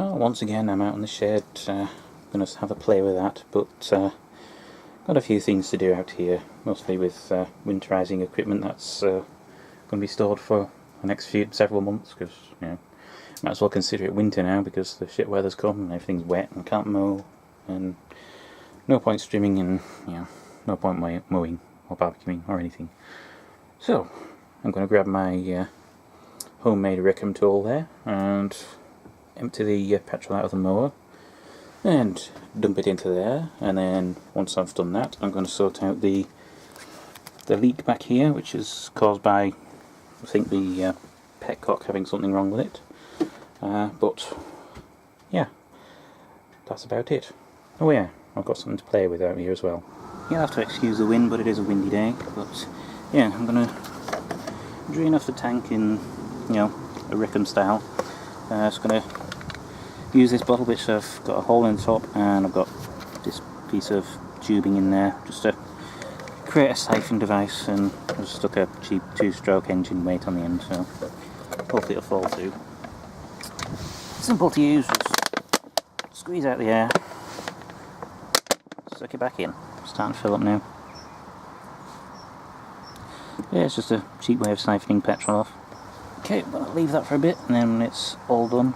Well, once again I'm out in the shed, going to have a play with that, but got a few things to do out here, mostly with winterizing equipment that's going to be stored for the next several months, because, you know, might as well consider it winter now, because the shit weather's come and everything's wet and can't mow, and no point trimming and, you know, no point mowing or barbecuing or anything. So, I'm going to grab my homemade Reckham tool there and empty the petrol out of the mower and dump it into there, and then once I've done that I'm going to sort out the leak back here, which is caused by, I think, the petcock having something wrong with it, but yeah, that's about it. Oh yeah, I've got something to play with out here as well. You'll have to excuse the wind, but it is a windy day. But yeah, I'm going to drain off the tank in, you know, a Reckham style. Just going to use this bottle, which I've got a hole in the top, and I've got this piece of tubing in there just to create a siphon device, and I just stuck a cheap 2-stroke engine weight on the end, so hopefully it'll fall through. Simple to use, just squeeze out the air, suck it back in. Starting to fill up now. Yeah, it's just a cheap way of siphoning petrol off. Okay, well, I'll leave that for a bit, and then when it's all done,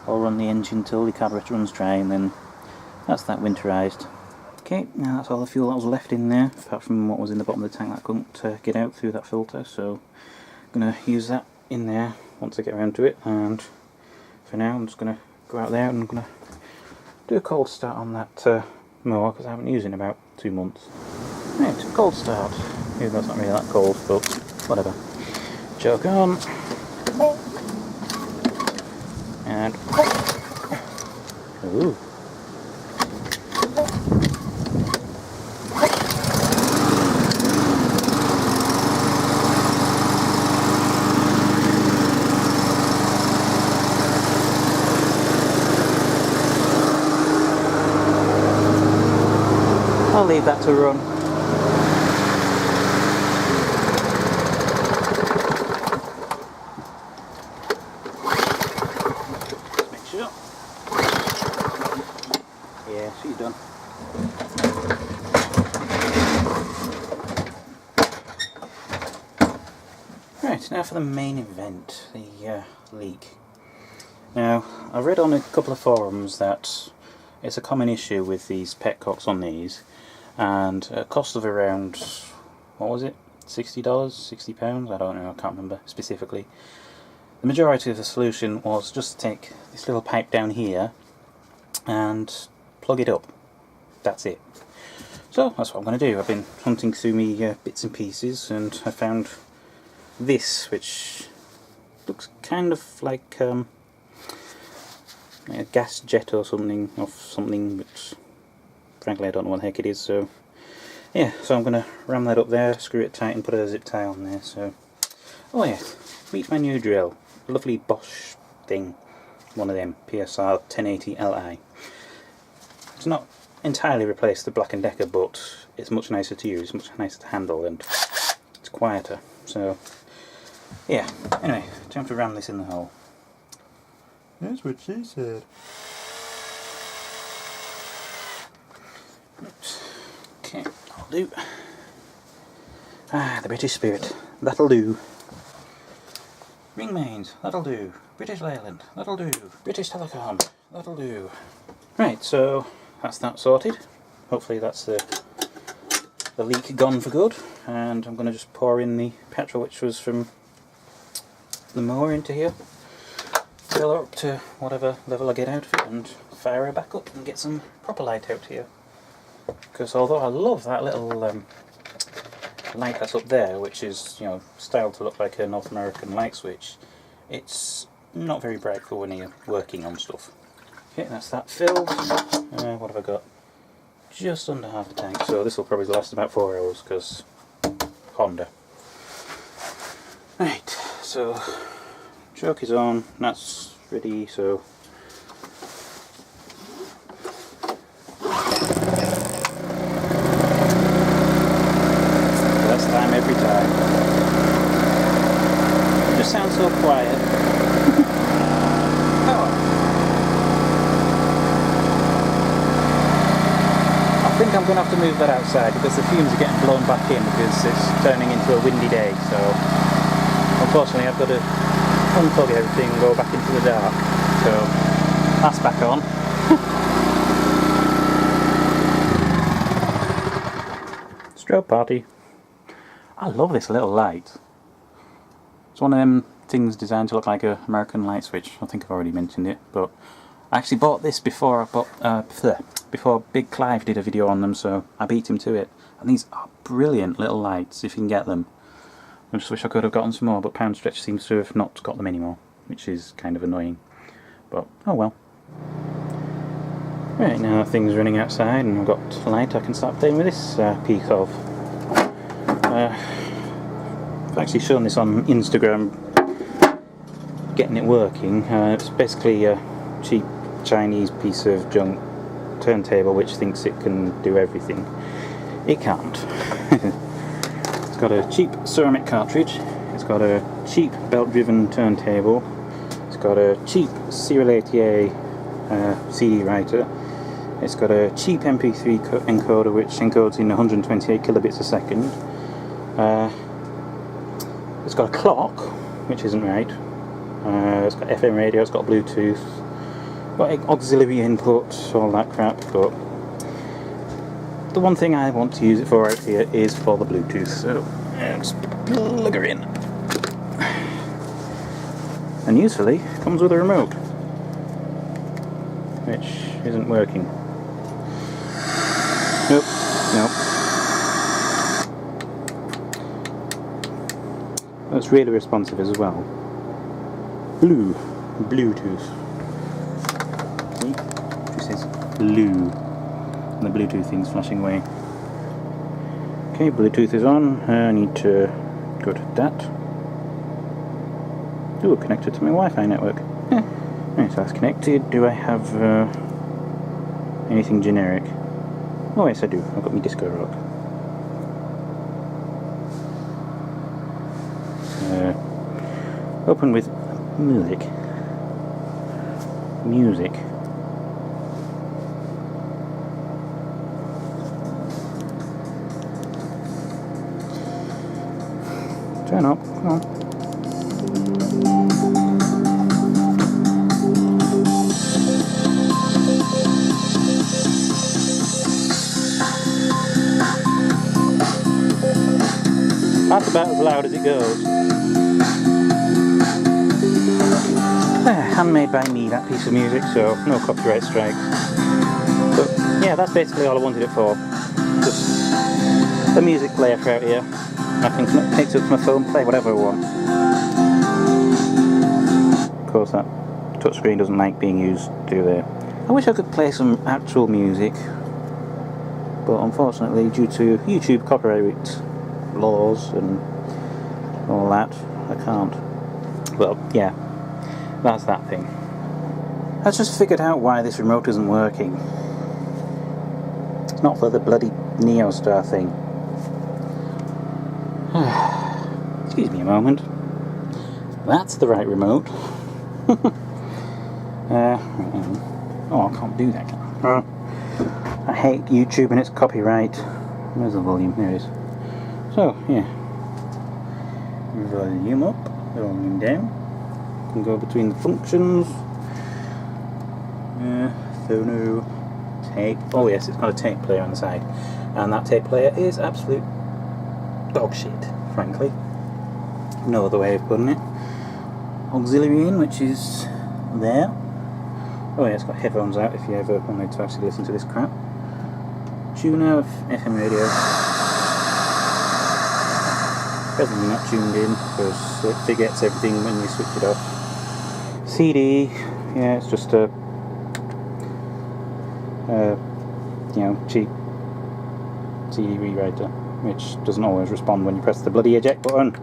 I'll run the engine till the carburetor runs dry, and then that's that winterized. Okay, now that's all the fuel that was left in there, apart from what was in the bottom of the tank that I couldn't get out through that filter, so I'm going to use that in there once I get around to it, and for now I'm just going to go out there and I'm going to do a cold start on that mower, because I haven't used it in about 2 months. Right, cold start. Even though it's not really that cold, but whatever. Choke on. And ooh. I'll leave that to run. Yeah, she's done. Right, now for the main event, the leak. Now, I've read on a couple of forums that it's a common issue with these petcocks on these, and a cost of around, what was it, $60, £60? I don't know, I can't remember specifically. The majority of the solution was just to take this little pipe down here and plug it up. That's it. So that's what I'm going to do. I've been hunting through me bits and pieces, and I found this, which looks kind of like a gas jet or something, which frankly I don't know what the heck it is. So yeah, so I'm going to ram that up there, screw it tight and put a zip tie on there. So, oh yeah, meet my new drill. A lovely Bosch thing, one of them, PSR 1080 Li. It's not entirely replaced the Black & Decker, but it's much nicer to use, much nicer to handle, and it's quieter. So yeah, anyway, time to ram this in the hole. That's what she said. Oops. Okay, that'll do. Ah, the British spirit. That'll do. Ring mains. That'll do. British Leyland. That'll do. British Telecom. That'll do. Right, so that's that sorted. Hopefully that's the leak gone for good, and I'm going to just pour in the petrol, which was from the mower, into here. Fill her up to whatever level I get out of it, and fire her back up and get some proper light out here. Because although I love that little light that's up there, which is, you know, styled to look like a North American light switch, it's not very bright for when you're working on stuff. Okay, that's that filled. What have I got? Just under half a tank, so this will probably last about 4 hours, because Honda. Right, so choke is on, that's ready, so last time every time. It just sounds so quiet. Oh. I'm going to have to move that outside because the fumes are getting blown back in because it's turning into a windy day, so unfortunately I've got to unplug everything and go back into the dark. So that's back on. Strobe party. I love this little light. It's one of them things designed to look like an American light switch. I think I've already mentioned it, but I actually bought this before before Big Clive did a video on them, so I beat him to it. And these are brilliant little lights if you can get them. I just wish I could have gotten some more, but Pound Stretch seems to have not got them anymore, which is kind of annoying. But oh well. Right, now things are running outside and I've got light, I can start playing with this piece of. I've actually shown this on Instagram, getting it working. It's basically a cheap Chinese piece of junk turntable which thinks it can do everything. It can't. It's got a cheap ceramic cartridge, it's got a cheap belt-driven turntable, it's got a cheap Serial 88 CD writer, it's got a cheap MP3 encoder which encodes in 128 kilobits a second. It's got a clock, which isn't right. It's got FM radio, it's got Bluetooth, got auxiliary input, all that crap, but the one thing I want to use it for out here is for the Bluetooth, so let's plug her in. And usefully, it comes with a remote, which isn't working. Nope, nope. That's really responsive as well. Bluetooth. See? It says blue. And the Bluetooth thing's flashing away. Okay, Bluetooth is on. I need to go to that. Ooh, connected to my Wi-Fi network. Right, so that's connected. Do I have anything generic? Oh yes, I do. I've got my Disco Rock. Open with music. Turn up, come on. That's about as loud as it goes. Handmade by me, that piece of music, so no copyright strikes. But yeah, that's basically all I wanted it for. Just a music player for out here. I can connect it to my phone, play whatever I want. Of course, that touchscreen doesn't like being used, do they? I wish I could play some actual music, but unfortunately, due to YouTube copyright laws and all that, I can't. Well, yeah. That's that thing. I just figured out why this remote isn't working. It's not for the bloody Neostar thing. Excuse me a moment. That's the right remote. Oh, I can't do that. I hate YouTube and its copyright. Where's the volume? There it is. So, yeah. Volume up, volume down. Can go between the functions. Phono, tape. Oh yes, it's got a tape player on the side, and that tape player is absolute dog shit, frankly. No other way of putting it. Auxiliary in, which is there. Oh yeah, it's got headphones out if you ever wanted to actually listen to this crap. Tuner of FM radio. Presently not tuned in because it forgets everything when you switch it off. CD, yeah, it's just a cheap CD rewriter, which doesn't always respond when you press the bloody eject button.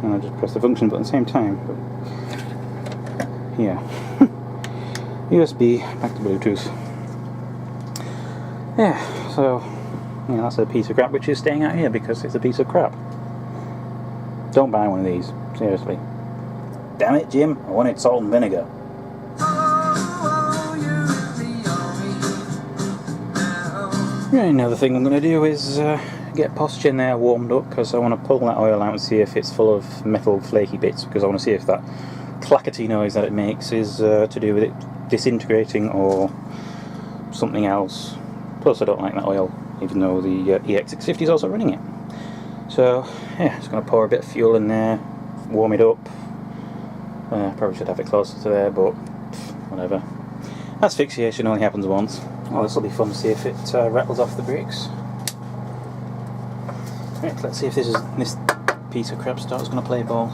And I just press the function button at the same time. But yeah, USB back to Bluetooth. Yeah, so yeah, that's a piece of crap which is staying out here because it's a piece of crap. Don't buy one of these, seriously. Damn it, Jim, I wanted salt and vinegar. Right, another thing I'm going to do is get POSgen there warmed up, because I want to pull that oil out and see if it's full of metal flaky bits, because I want to see if that clackety noise that it makes is to do with it disintegrating or something else. Plus I don't like that oil, even though the EX650 is also running it. So yeah, just going to pour a bit of fuel in there, warm it up. Probably should have it closer to there, but whatever. Asphyxiation only happens once. Well, this will be fun to see if it rattles off the brakes. Right, let's see if this piece of crap starts going to play ball.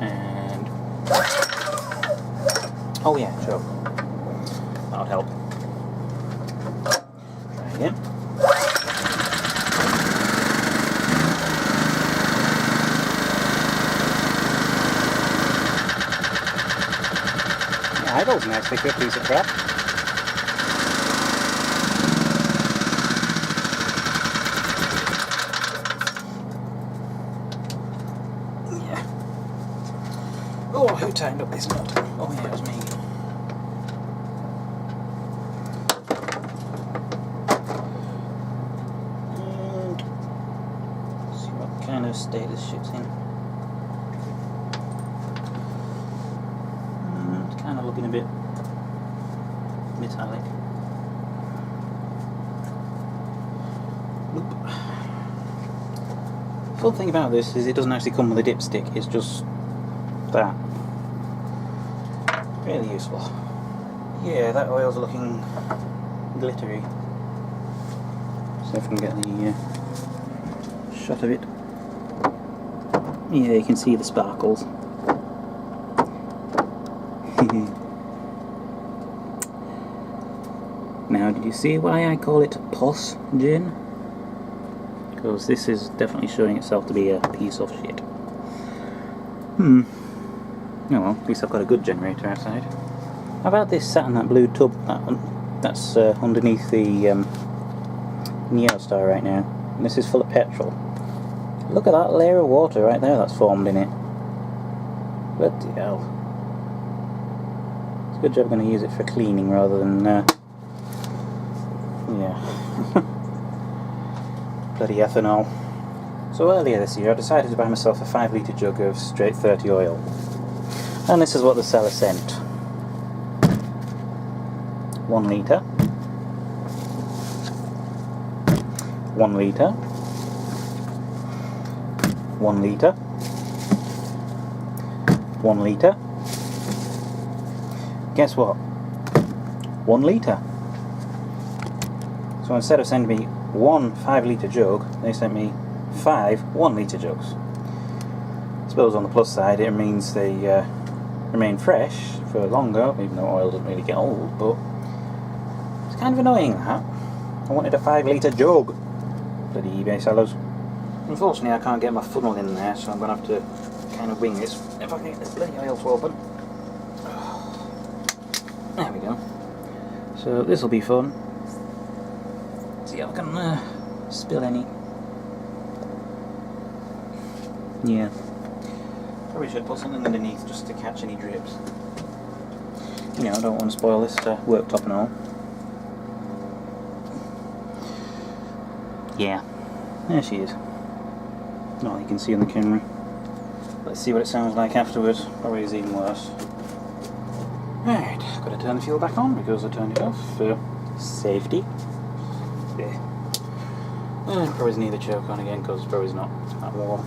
And oh yeah, sure. That would help. Try again. Idle's a nice big piece of crap. Yeah. Oh, who tightened up this nut? Oh yeah, it was me. And let's see what kind of state this shit's in. Kind of looking a bit metallic. Nope. Fun thing about this is it doesn't actually come with a dipstick, it's just that. Really useful. Yeah, that oil's looking glittery. See if I can get the shot of it. Yeah, you can see the sparkles. Now, did you see why I call it POSgen? Because this is definitely showing itself to be a piece of shit. Oh well, at least I've got a good generator outside. How about this sat in that blue tub? That's underneath the Neostar right now. And this is full of petrol. Look at that layer of water right there that's formed in it. Bloody hell. It's a good job I'm going to use it for cleaning rather than yeah. Bloody ethanol. So earlier this year I decided to buy myself a 5 litre jug of straight 30 oil. And this is what the seller sent. 1 litre. 1 litre. 1 litre. 1 litre. Guess what? 1 litre. So instead of sending me 1 5 litre jug, they sent me 5 1 litre jugs. I suppose on the plus side it means they remain fresh for longer, even though oil doesn't really get old, but it's kind of annoying that. I wanted a 5 litre jug. Bloody eBay sellers. Unfortunately I can't get my funnel in there, so I'm going to have to kind of wing this if I can get this bloody oil to open. There we go. So this will be fun. See if I can spill any. Yeah. Probably should put something underneath just to catch any drips. You know, I don't want to spoil this worktop and all. Yeah. There she is. Oh, you can see on the camera. Let's see what it sounds like afterwards. Probably is even worse. Right, got to turn the fuel back on because I turned it off for safety. Yeah. And probably need the choke on again because probably not that warm.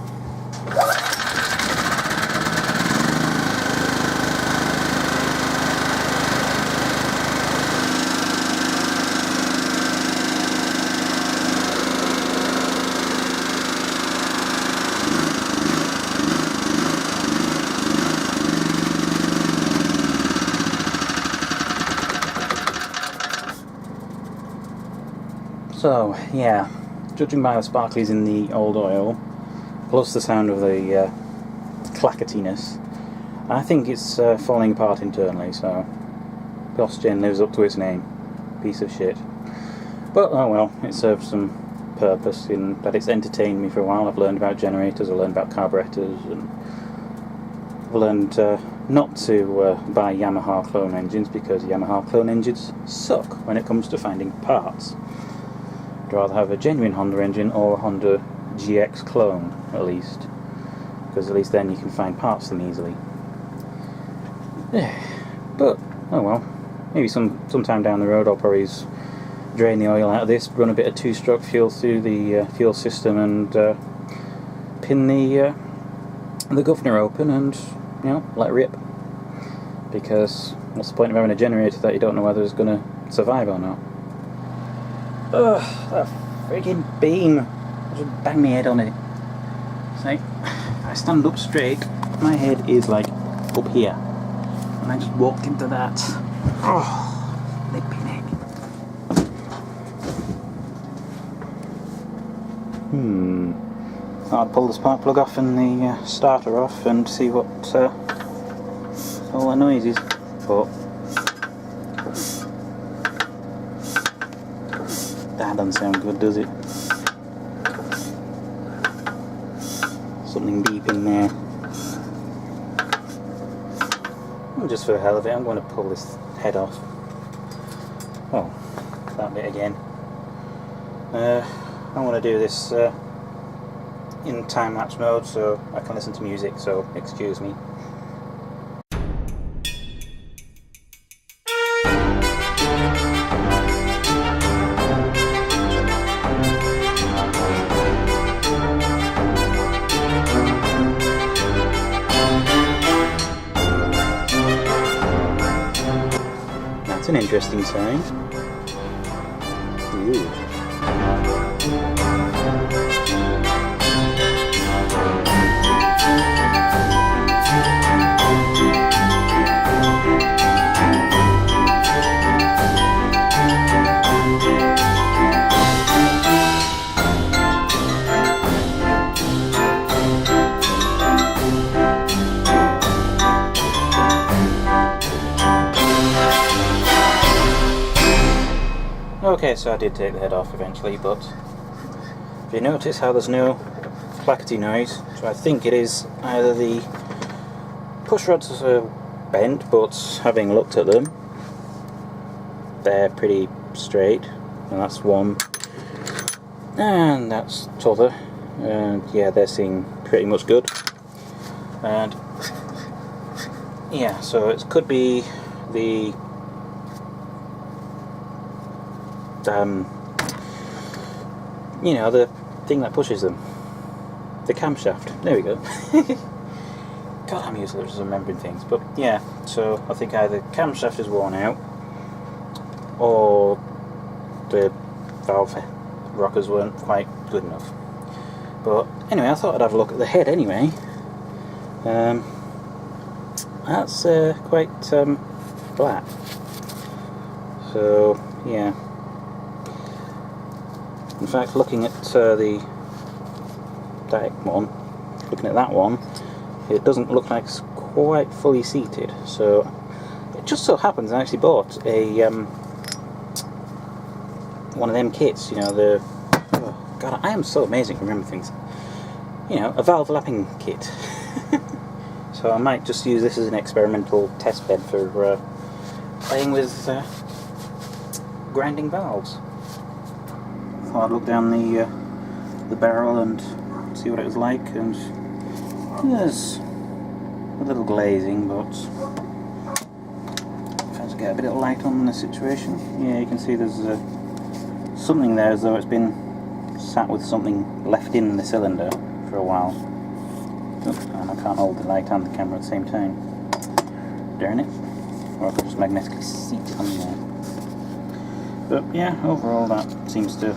So, yeah, judging by the sparklies in the old oil, plus the sound of the clacketiness, I think it's falling apart internally, so POSgen lives up to its name. Piece of shit. But, oh well, it serves some purpose in that it's entertained me for a while. I've learned about generators, I've learned about carburetors, and I've learned not to buy Yamaha clone engines because Yamaha clone engines suck when it comes to finding parts. I'd rather have a genuine Honda engine or a Honda GX clone at least, because at least then you can find parts for them easily. But oh well, maybe sometime down the road I'll probably drain the oil out of this, run a bit of two-stroke fuel through the fuel system, and pin the governor open and, you know, let it rip. Because what's the point of having a generator that you don't know whether it's going to survive or not? Ugh, that freaking beam! I just banged my head on it. See, if I stand up straight, my head is like up here, and I just walked into that. Oh, flipping heck. I'll pull the spark plug off and the starter off and see what all the noise is. But that doesn't sound good, does it? Something beeping there. And just for the hell of it, I'm going to pull this head off. Oh, that bit again. I want to do this in time-lapse mode so I can listen to music, so excuse me. That's an interesting sign. Ooh. Okay, so I did take the head off eventually, but if you notice how there's no clackety noise, so I think it is either the push rods are bent, but having looked at them, they're pretty straight, and that's one, and that's t'other, and yeah, they're seeming pretty much good, and yeah, so it could be the you know, the thing that pushes them. The camshaft. There we go. God, I'm useless at remembering things. But yeah, so I think either camshaft is worn out, or the valve rockers weren't quite good enough. But anyway, I thought I'd have a look at the head anyway. That's quite flat. So yeah. In fact, looking at the deck one, looking at that one, it doesn't look like it's quite fully seated. So it just so happens I actually bought a one of them kits. You know, the oh God, I am so amazing to remember things. You know, a valve lapping kit. So I might just use this as an experimental test bed for playing with grinding valves. I'd look down the barrel and see what it was like, and there's a little glazing, but if I just get a bit of light on the situation, yeah, you can see there's something there as though it's been sat with something left in the cylinder for a while. Oh, and I can't hold the light and the camera at the same time. Darn it. Or I could just magnetically seat it on there. But yeah, overall that seems to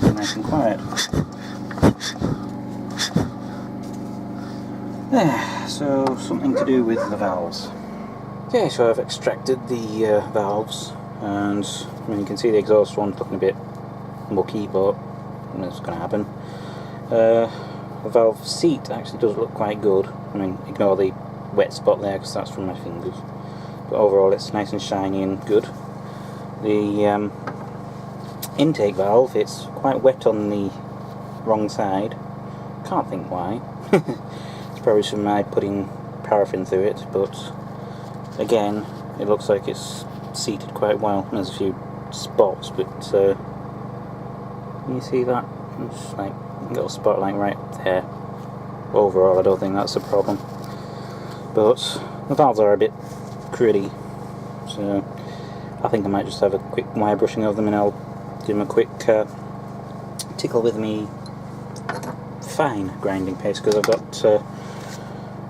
be nice and quiet. There, so something to do with the valves. Okay, so I've extracted the valves, and I mean, you can see the exhaust one's looking a bit mucky, but that's going to happen. The valve seat actually does look quite good. I mean, ignore the wet spot there because that's from my fingers. But overall it's nice and shiny and good. The intake valve, it's quite wet on the wrong side. Can't think why. probably from my putting paraffin through it, but again, it looks like it's seated quite well. There's a few spots, but you see that? It's like a little spot like right there. Overall, I don't think that's a problem, but the valves are a bit gritty, so I think I might just have a quick wire brushing of them, and I'll give them a quick tickle with me fine grinding paste, because I've got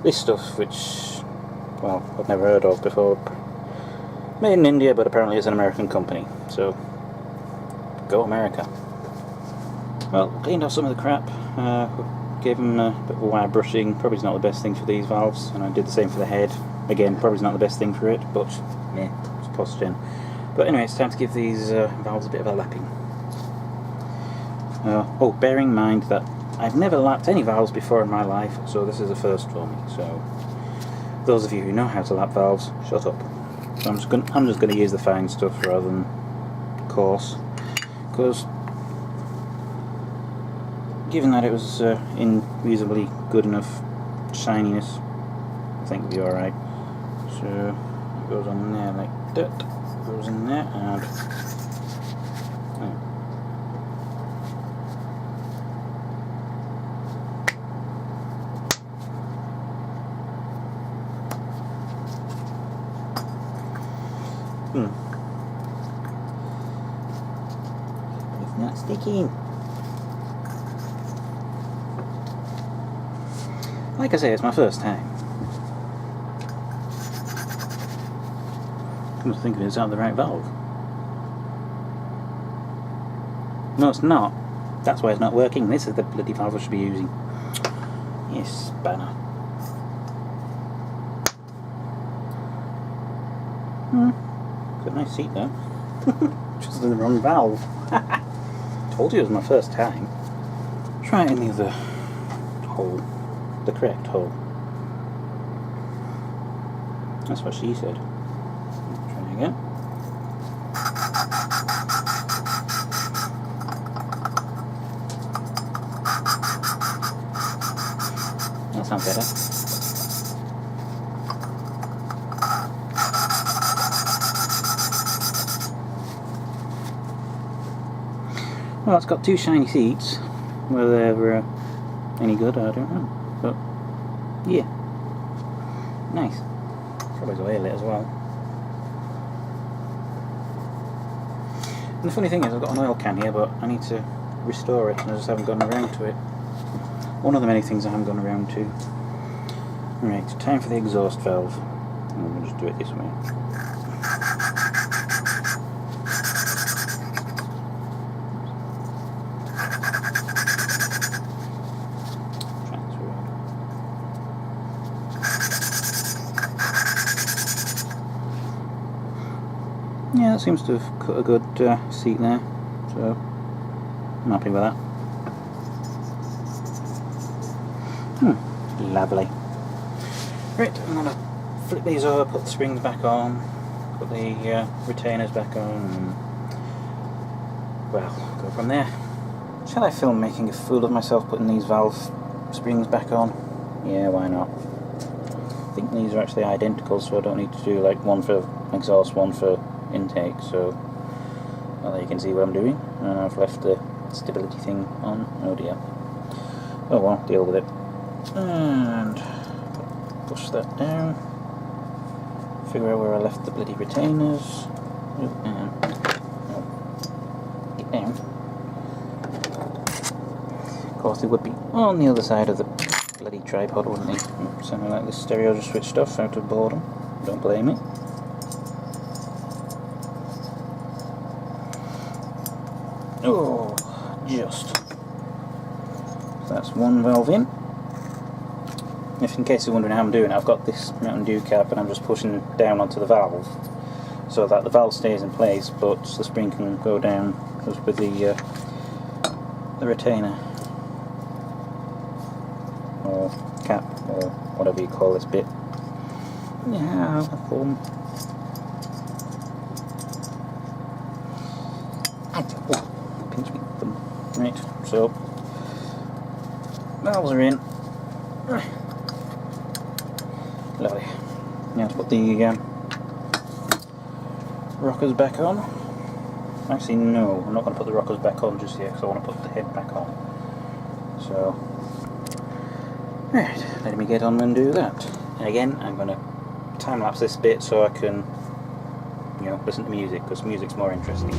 this stuff which, well, I've never heard of before. Made in India, but apparently it's an American company, so go America. Well, cleaned off some of the crap, gave them a bit of a wire brushing. Probably not the best thing for these valves, and I did the same for the head. Again, probably not the best thing for it, but yeah, it's POSgen. But anyway, it's time to give these valves a bit of a lapping. Oh, bearing in mind that I've never lapped any valves before in my life, so this is a first for me. So those of you who know how to lap valves, shut up. So I'm just going to use the fine stuff rather than coarse, because given that it was in reasonably good enough shininess, I think it'll be alright. So it goes on there like that, goes in there, and it's not sticking. Like I say, it's my first time. Come to think of it, it's out the right valve. No, it's not. That's why it's not working. This is the bloody valve I should be using. Yes, spanner. Got a nice seat though. Just the wrong valve. Told you it was my first time. Try it in the other hole. The correct hole. That's what she said. Try again. That sounds better. Well, it's got two shiny seats. Whether they're any good, I don't know. But yeah, nice. Probably oil it as well. And the funny thing is, I've got an oil can here, but I need to restore it, and I just haven't gone around to it. One of the many things I haven't gone around to. Right, time for the exhaust valve. I'm going to just do it this way. Yeah, that seems to have cut a good seat there, so I'm happy with that. Lovely. Right, I'm going to flip these over, put the springs back on, put the retainers back on, and well, go from there. Shall I film making a fool of myself putting these valve springs back on? Yeah, why not? I think these are actually identical, so I don't need to do like one for exhaust, one for intake, so well, there you can see what I'm doing. And I've left the stability thing on. Oh dear. Oh well, deal with it. And push that down. Figure out where I left the bloody retainers. And get down. Of course, they would be on the other side of the bloody tripod, wouldn't they? Something like this stereo just switched off out of boredom. Don't blame me. Oh, just. So that's one valve in. If in case you're wondering how I'm doing it, I've got this Mountain Dew cap and I'm just pushing down onto the valve so that the valve stays in place, but the spring can go down just with the retainer or cap or whatever you call this bit. Yeah, thumb. Pinch me thumb. Right, so valves are in. Lovely. Now to put the rockers back on. Actually, no, I'm not going to put the rockers back on just yet because I want to put the head back on. So, right, let me get on and do that. And again, I'm going to time lapse this bit so I can, you know, listen to music, because music's more interesting.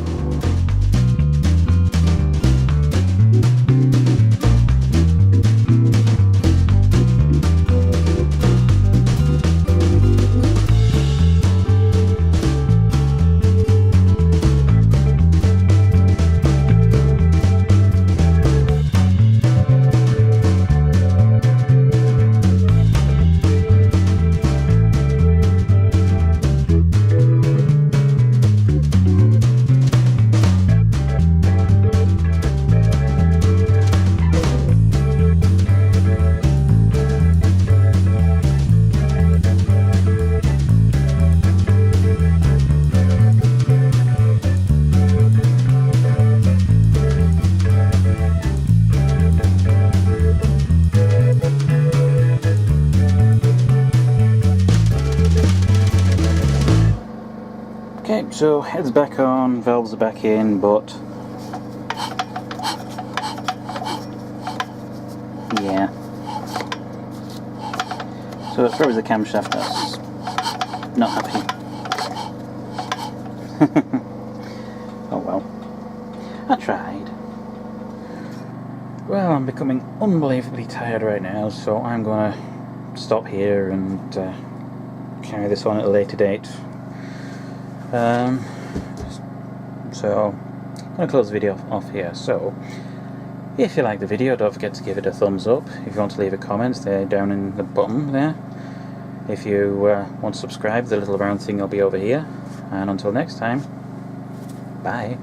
Okay, so head's back on, valves are back in, but yeah. So it's probably the camshaft that's not happy. Oh well. I tried. Well, I'm becoming unbelievably tired right now, so I'm gonna stop here and carry this on at a later date. So I'm going to close the video off here. So if you like the video, don't forget to give it a thumbs up. If you want to leave a comment, they're down in the bottom there. If you want to subscribe, the little round thing will be over here. And until next time, bye.